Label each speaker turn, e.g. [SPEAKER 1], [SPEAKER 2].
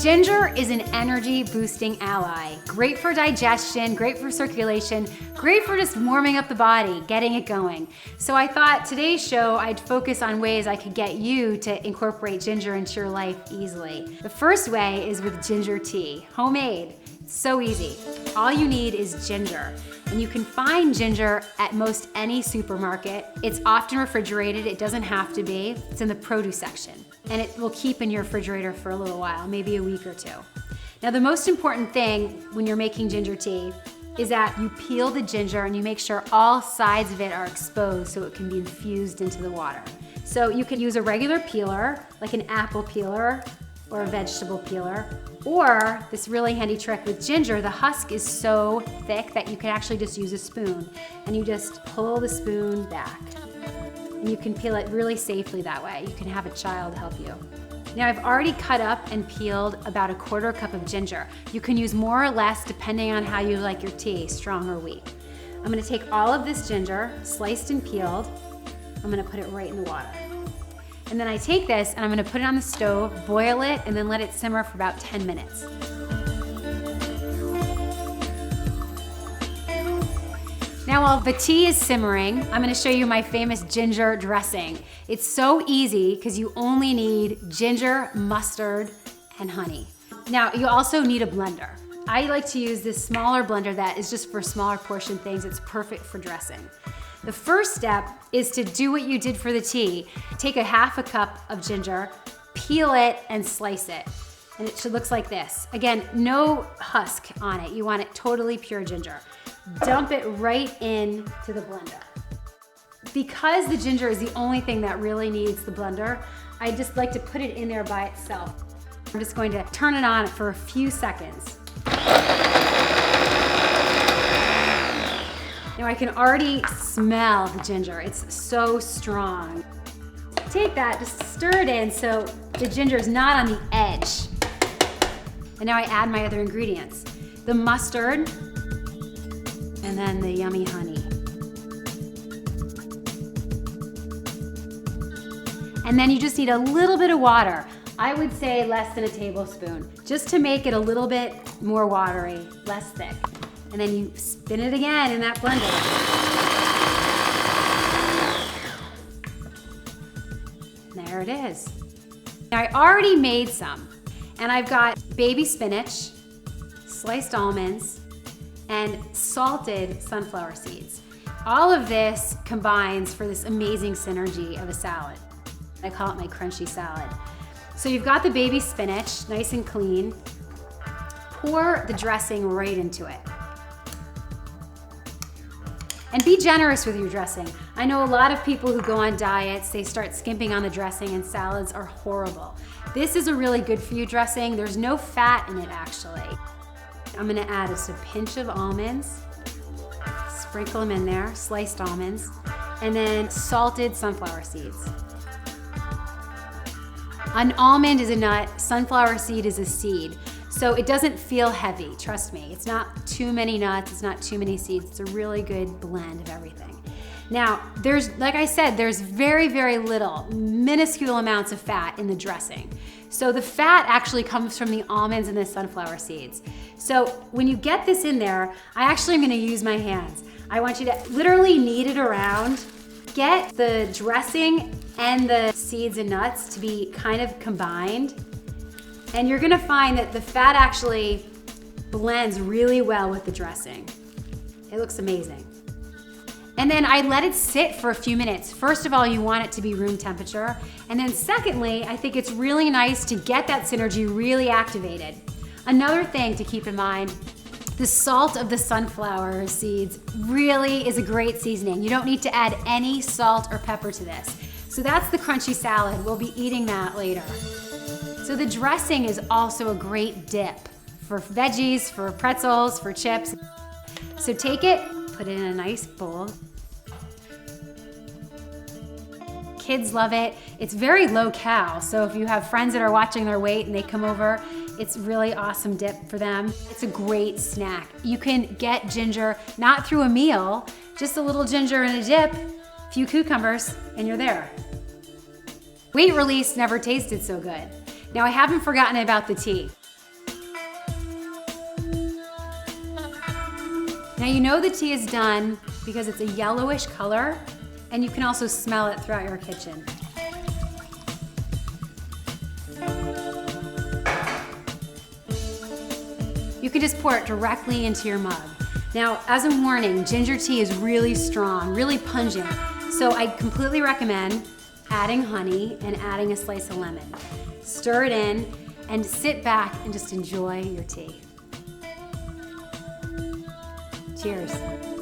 [SPEAKER 1] Ginger is an energy boosting ally. Great for digestion, great for circulation, great for just warming up the body, getting it going. So I thought today's show I'd focus on ways I could get you to incorporate ginger into your life easily. The first way is with ginger tea, homemade. It's so easy. All you need is ginger. And you can find ginger at most any supermarket. It's often refrigerated, it doesn't have to be. It's in the produce section. And it will keep in your refrigerator for a little while, maybe a week or two. Now the most important thing when you're making ginger tea is that you peel the ginger and you make sure all sides of it are exposed so it can be infused into the water. So you can use a regular peeler, like an apple peeler or a vegetable peeler, or this really handy trick with ginger, the husk is so thick that you can actually just use a spoon and you just pull the spoon back. And you can peel it really safely that way. You can have a child help you. Now I've already cut up and peeled about a 1/4 cup of ginger. You can use more or less depending on how you like your tea, strong or weak. I'm gonna take all of this ginger, sliced and peeled, I'm gonna put it right in the water. And then I take this and I'm gonna put it on the stove, boil it, and then let it simmer for about 10 minutes. Now while the tea is simmering, I'm gonna show you my famous ginger dressing. It's so easy because you only need ginger, mustard, and honey. Now you also need a blender. I like to use this smaller blender that is just for smaller portion things. It's perfect for dressing. The first step is to do what you did for the tea. Take a 1/2 cup of ginger, peel it, and slice it. And it should look like this. Again, no husk on it. You want it totally pure ginger. Dump it right into the blender. Because the ginger is the only thing that really needs the blender, I just like to put it in there by itself. I'm just going to turn it on for a few seconds. Now I can already smell the ginger. It's so strong. Take that, just stir it in so the ginger is not on the edge. And now I add my other ingredients. The mustard, and then the yummy honey. And then you just need a little bit of water. I would say less than a tablespoon, just to make it a little bit more watery, less thick. And then you spin it again in that blender. There it is. Now I already made some, and I've got baby spinach, sliced almonds, and salted sunflower seeds. All of this combines for this amazing synergy of a salad. I call it my crunchy salad. So you've got the baby spinach, nice and clean. Pour the dressing right into it. And be generous with your dressing. I know a lot of people who go on diets, they start skimping on the dressing and salads are horrible. This is a really good for you dressing. There's no fat in it actually. I'm gonna add just a pinch of almonds, sprinkle them in there, sliced almonds, and then salted sunflower seeds. An almond is a nut, sunflower seed is a seed. So it doesn't feel heavy, trust me. It's not too many nuts, it's not too many seeds. It's a really good blend of everything. Now, like I said, there's very, very little, minuscule amounts of fat in the dressing. So the fat actually comes from the almonds and the sunflower seeds. So when you get this in there, I actually am gonna use my hands. I want you to literally knead it around, get the dressing and the seeds and nuts to be kind of combined. And you're gonna find that the fat actually blends really well with the dressing. It looks amazing. And then I let it sit for a few minutes. First of all, you want it to be room temperature. And then secondly, I think it's really nice to get that synergy really activated. Another thing to keep in mind, the salt of the sunflower seeds really is a great seasoning. You don't need to add any salt or pepper to this. So that's the crunchy salad. We'll be eating that later. So the dressing is also a great dip for veggies, for pretzels, for chips. So take it, put it in a nice bowl. Kids love it. It's very low cal, so if you have friends that are watching their weight and they come over, it's really awesome dip for them. It's a great snack. You can get ginger, not through a meal, just a little ginger in a dip, a few cucumbers, and you're there. Weight release never tasted so good. Now I haven't forgotten about the tea. Now you know the tea is done because it's a yellowish color, and you can also smell it throughout your kitchen. You can just pour it directly into your mug. Now, as a warning, ginger tea is really strong, really pungent, so I completely recommend adding honey and adding a slice of lemon. Stir it in and sit back and just enjoy your tea. Cheers.